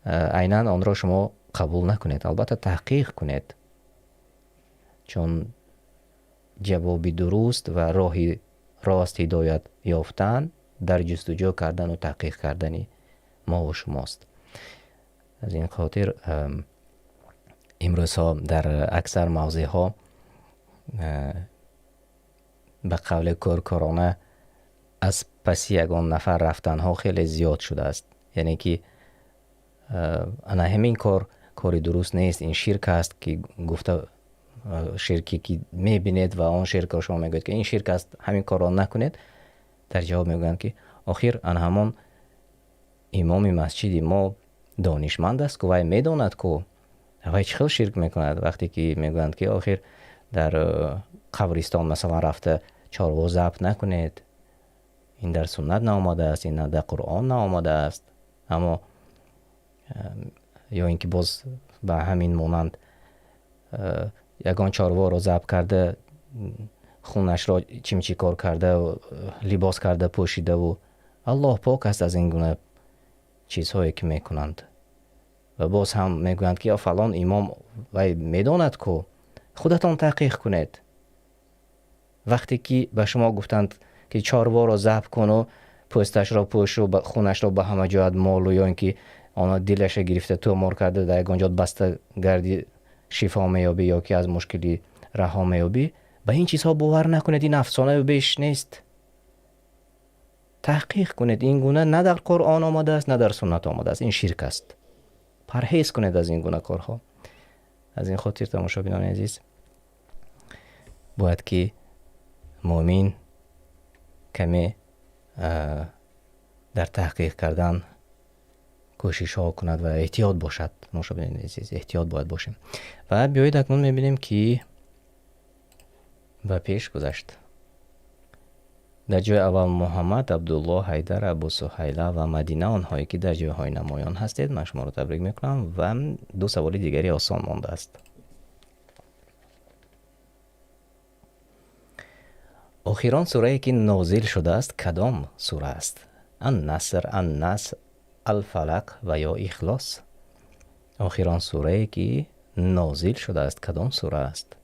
Speaker 1: عیناً آن را شما قبول نکنید، البته تحقیق کنید، چون جواب درست و راهی راست هدایت یافتن در جستجو کردن و تحقیق کردن ما و شماست. از این خاطر امروز ها در اکثر موضع ها به قول کارکارانه از پس یگان نفر رفتن ها خیلی زیاد شده است. یعنی که انا همین کاری درست نیست. این شرک است که گفته شرکی که میبینید و آن شرک را شما میگوید که این شرک است، همین کار را نکنید. در جواب میگویند که آخر آن همان امام مسجد ما دانشمند است که وی میداند که وی چه خیلی شرک میکند. وقتی که میگویند که آخر در قبرستان مثلا رفته چاروا ضبط نکنید، این در سنت نآمده است، این در قرآن نآمده است. اما یا اینکه باز به همین مانند یگان چاروا را ضبط کرده، خونش را چی کار کرده و لباس کرده پوشیده و الله پاک است از این گونه چیزهایی که میکنند. و باز هم میگویند که فلان امام وی میداند که خودتان تحقیق کنید. وقتی که به شما گفتند که چاروا را ضبط کن و پوستش را پوش و خونش را به همه جهت مال و یا اینکه آن دلش گرفته تومار کرده در یک آنجا بسته گردی شفا میابی یا که از مشکلی رها میابی، به این چیزها باور نکنید. این افسانه بیش نیست. تحقیق کنید. این گونه نه در قرآن آمده است نه در سنت آمده است. این شرک است. پرهیز کنید از این گونه کارها. از این خاطر تماشاگران عزیز باید که مؤمن کمی در تحقیق کردن کوشش ها کند و احتیاط باشد. تماشاگران عزیز احتیاط باید باشیم. و بیایید اکنون میبینیم که به پیش گذشت. در جای اول محمد، عبدالله، حیدر، ابو سهیله و مدینه، آنهایی که در جایهای نمایان هستید، من شما رو تبریک میکنم و دو سوال دیگری آسان مانده است. آخران سوره که نازل شده است کدام سوره است؟ النصر، الفلق و یا اخلاص؟ آخران سوره که نازل شده است کدام سوره است؟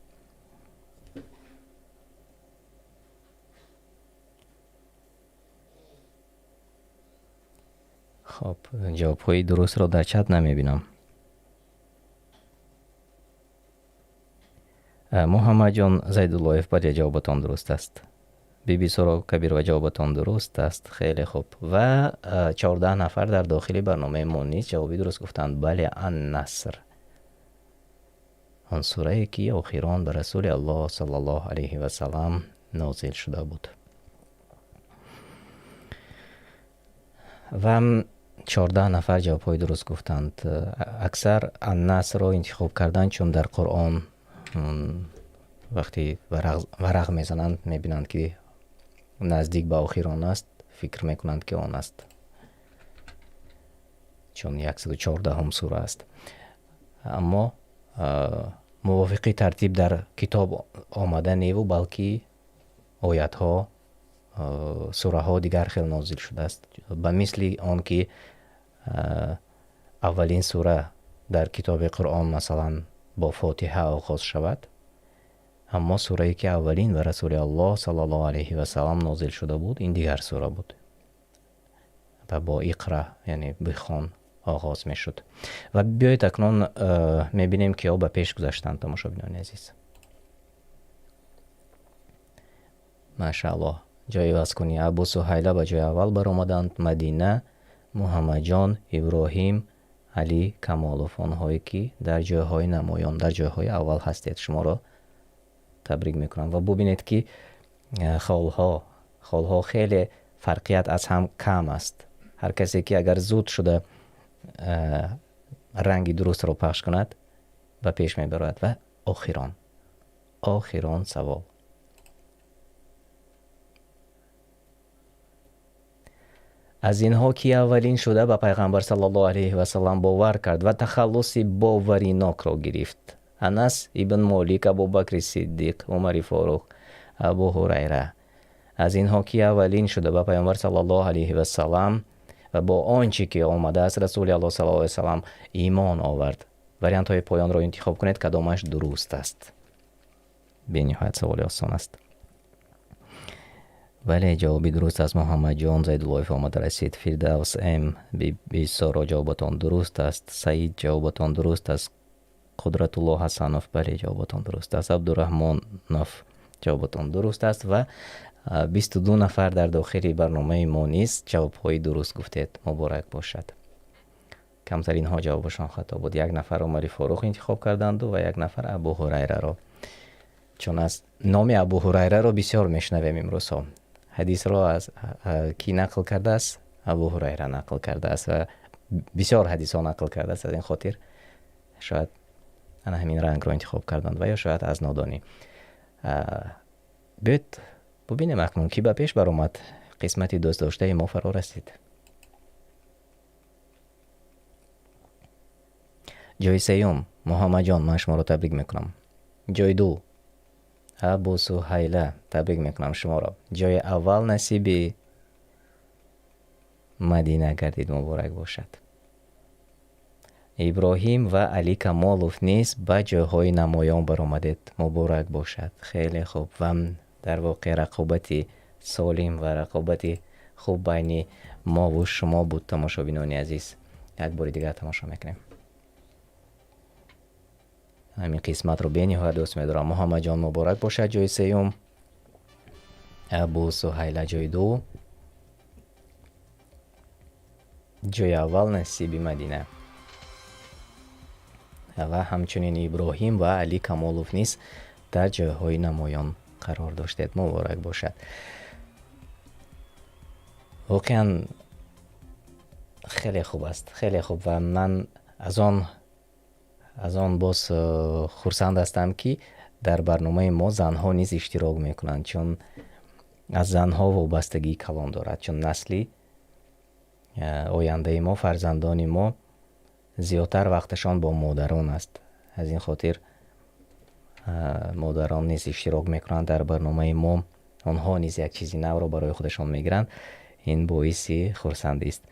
Speaker 1: خب جواب های درست را در چت نمی بینم. محمد جان زیدالله بله جوابتان درست است. بی سورا کبیر و جوابتان درست است. خیلی خوب. و 14 نفر در داخل برنامه ما نیست جوابی درست گفتند. بله النصر، آن سوره که آخران به رسول الله صلی الله علیه و سلم نازل شده بود. و 14 نفر جوابهای درست گفتند. اکثر النصر را انتخاب کردند چون در قرآن وقتی ورق میزنند میبینند که نزدیک به آخران است، فکر میکنند که آن است، چون 114 هم سوره است. اما موافقی ترتیب در کتاب آمده نیو، بلکه آیت ها سوره ها دیگر خیلی نازل شده است. به مثل آن که اولین سوره در کتاب قرآن مثلا با فاتحه آغاز شود، اما سوره‌ای که اولین به رسول الله صلی الله علیه و سلم نازل شده بود این دیگر سوره بود و با اقرا یعنی بخوان آغاز می شد. و بیایید اکنون میبینیم که او به پیش گذاشتند. تماشاگران عزیز ماشاءالله جای وز کنی. ابو سهیله به جای اول بر آمدند، مدینه، محمد جان، ابراهیم، علی، کمالوف، آنهایی که در جایهای نمایان در جایهای اول هستید شما را تبریک میکنم. و ببینید که خالها خیلی فرقیت از هم کم است. هر کسی که اگر زود شده رنگی درست رو پخش کند و پیش میبرد. و آخران سوال. از اینها که اولین شده به پیغمبر صلی الله علیه و سلم باور کرد و تخلص باوریناک را گرفت؟ انس ابن مالک، ابوبکر صدیق، عمر فاروق، ابو هریره. از اینها که اولین شده به پیامبر صلی الله علیه و سلم و با آنچه که آمده است رسول الله صلی الله علیه و سلم ایمان آورد. وریانت های پایان را انتخاب کنید کدامش درست است. به نهایت سوال آسان است. بله جوابی درست است. محمد جان زیدالله آمده رسید. فردوس ام بی سارا جوابتان درست است. سعید جوابتان درست است. قدرت الله حسنوف بله جوابتان درست است. عبدالرحمن نف جوابتان درست است. و 22 نفر در داخل برنامه ما نیست جوابهای درست گفتید. مبارک باشد. کمترین ها جوابشان خطا بود. یک نفر عمر فاروق انتخاب کردند و یک نفر ابو هریره را، چون از نام ابو هریره را بسیار میشنویم امروز ها. حدیث را از کی نقل کرده است؟ ابو هریره نقل کرده است و بسیار حدیث ها نقل کرده است. از این خاطر شاید همین رنگ را انتخاب کردند و یا شاید از نادانی. بیت ببینیم اکنون کی به پیش برآمد. قسمتی دوست داشته ما فرا رسید. جای سیوم محمد جان من شما را تبریک میکنم. جای دو ابو سهیله تبریک میکنم شما را. جای اول نصیب مدینه گردید. مبارک باشد. ابراهیم و علی کمالوف نیز به جایهای نمایان برآمدید. مبارک باشد. خیلی خوب. و در واقع رقابتی سالم و رقابتی خوب بین ما و شما بود. تماشاگران عزیز یک بار دیگر تماشا میکنیم. همین قسمت رو به نهایت دوست می‌دارم. محمد جان مبارک باشد جای سیوم. ابو سهیله جای دو. ҷойи аввал насиби Мадина ва ҳамчунин Иброҳим ва Али Камолов низ дар ҷойҳои намоён қарор доштед. Муборак бошад. воқеан хеле хуб аст, хеле хуб. ва ман аз он боз хурсанд ҳастам ки дар барномаи мо занҳо низ иштирок мекунанд, чун аз занҳо вобастагии калон дорад, чун насли ояндаи мо, фарзандони мо зиёдтар вақташон бо модарон аст. аз ин хотир модарон низ иштирок мекунанд дар барномаи мо, онҳо низ як чизи навро барои худашон мегиранд. ин боиси хурсандист.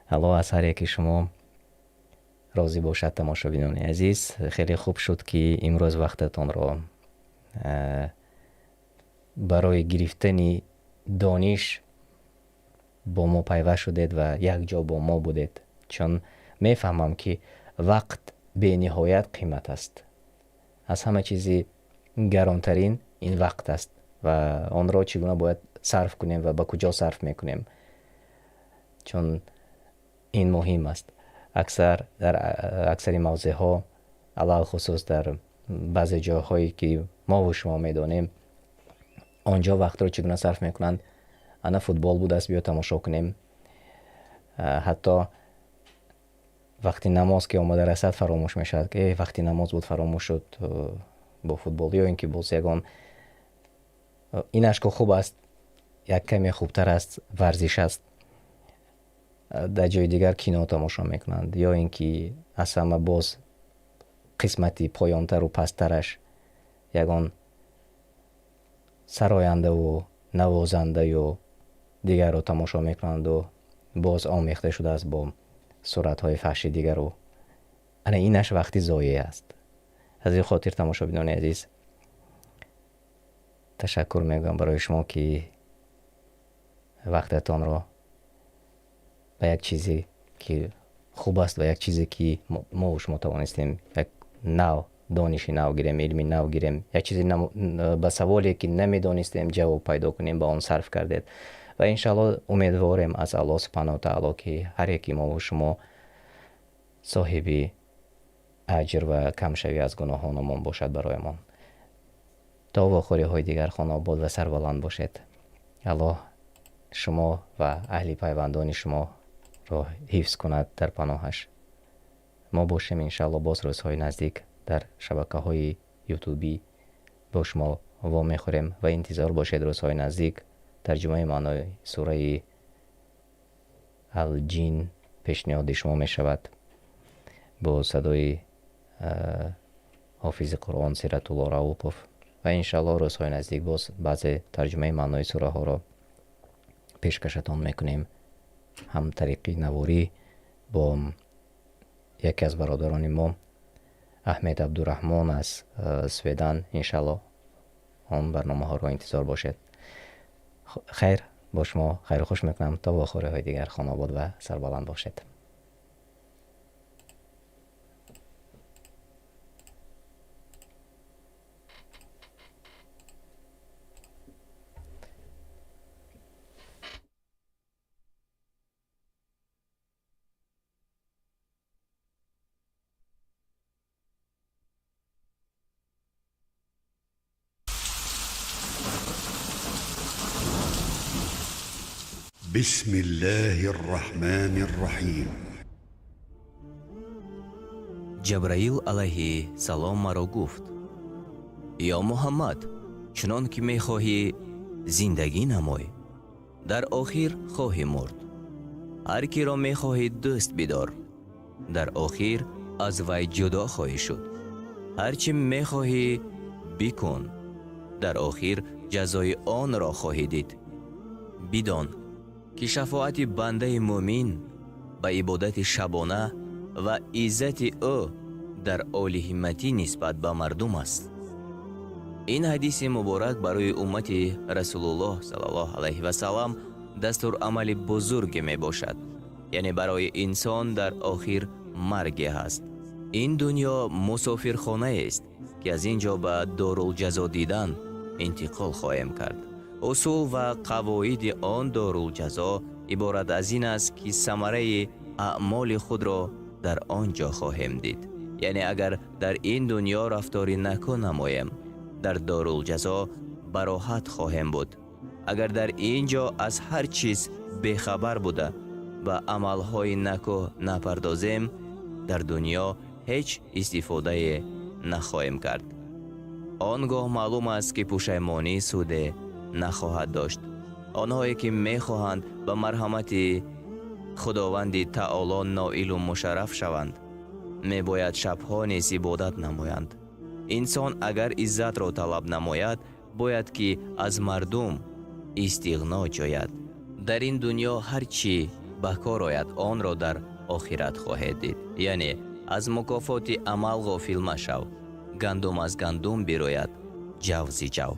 Speaker 1: алло аз ҳар яки шумо розӣ бошад. тамошобинони азиз, хеле хуб шуд ки имрӯз вақтатонро барои гирифтани дониш бо мо пайваст шудед ва якҷо бо мо будед, чун мефаҳмам ки вақт бениҳоят қимат аст. аз ҳама чизи гаронтарин ин вақт аст ва онро чӣ гуна бояд сарф кунем ва ба куҷо сарф мекунем, чун ин муҳим аст. дар аксари мавзеъҳо, алалхусус дар баъзе ҷойҳое ки мову шумо медонем, онҷо вақтро чӣ гуна сарф мекунанд. ана футбол будааст, биё тамошо кунем. ҳатто вақти намоз ки омада расад фаромӯш мешавад ки вақти намоз буд, фаромӯш шуд бо футбол. ё ин ки боз ягон инаш ко хуб аст, як каме хубтар аст, варзиш аст. дар ҷои дигар кино тамошо мекунанд, ё ин ки аз ҳама боз қисмати поёнтару пасттараш ягон сарояндаву навозандаю дигарро тамошо мекунанду боз омехта шудааст бо суратҳои фаҳши дигару. ана инаш вақти зоеъ аст. аз ин хотир тамошобинони азиз, ташаккур мегӯям барои шумо ки вақтатонро ба як чизе ки хуб аст ва як чизе ки мо шумо тавонистем як нав дониши нав гирем, илми нав гирем, як чизи ба саволе ки намедонистем ҷавоб пайдо кунем, ба он сарф кардед. ва иншаалло умедворем аз Аллоҳ субҳанаҳу таъло ки ҳар яки мо шумо соҳиби аҷр ва камшавӣ аз гуноҳонамон бошад бароямон. то вохӯриҳои дигар хонобод ва сарбаланд бошед. аллоҳ шумо ва аҳли пайвандони шуморо ҳифз кунад дар паноҳаш. мо бошем иншаалло боз рӯзҳои наздик дар шабакаҳои ютубӣ бо шумо во мехӯрем ва интизор бошед. рӯзҳои наздик тарҷумаи маънои сураи алҷин пешниҳоди шумо мешавад бо садои ҳофизи қуръон Сиратулло Раупов. ва иншаалло рӯзҳои наздик боз баъзе тарҷумаи маънои сураҳоро пешкашатон мекунем, ҳам тариқи наворӣ бо яке аз бародарони мо Аҳмед Абдураҳмон аз Сведан. иншаалло он барномаҳоро интизор бошед. хайр, бо шумо хайру хуш мекунам. то вохӯриҳои дигар хонобод ва сарбаланд бошед.
Speaker 2: بسم الله الرحمن الرحیم.
Speaker 3: ҷабраил алайҳи салом маро гуфт: ё муҳаммад, чунон ки мехоҳӣ зиндагӣ намой, дар охир хоҳӣ мурд. ҳар киро мехоҳӣ дӯст бидор, дар охир аз вай ҷудо хоҳӣ шуд. ҳар чӣ мехоҳӣ бикун, дар охир ҷазои онро хоҳӣ дид. бидон ки шафоати бандаи муъмин ба ибодати шабона ва иззати ӯ дар олиҳиматӣ нисбат ба мардум аст. ин ҳадиси муборак барои уммати Расулуллоҳ саллаллоҳу алайҳи васаллам дастурамали бузурге мебошад, яъне барои инсон дар охир марге ҳаст. ин дунё мусофирхонаест ки аз ин ҷо ба дорулҷазо дидан интиқол хоҳем кард. усул ва қавоиди он дорулҷазо иборат аз ин аст ки самараи اعمال خود را در آنجا خواهیم دید. یعنی اگر در این دنیا رفتاری نکو نماییم، در دارالجزا براحت خواهیم بود. اگر در اینجا از هر چیز بخبر بوده و عملهای نکو نپردازیم، در دنیا هیچ استفاده نخواهیم کرد. آنگاه معلوم است که پشیمانی سود نخواهد داشت. آنهایی که میخواهند به مرحمت خداوند تعالی نائل و مشرف شوند، میباید شبها نیز عبادت نمایند. انسان اگر عزت را طلب نماید، باید که از مردم استغنا جوید. در این دنیا هر چی به کار آید، آن را در آخرت خواهید دید. یعنی از مکافات عمل غافل مشو. گندم از گندم بیروید، جو ز جو.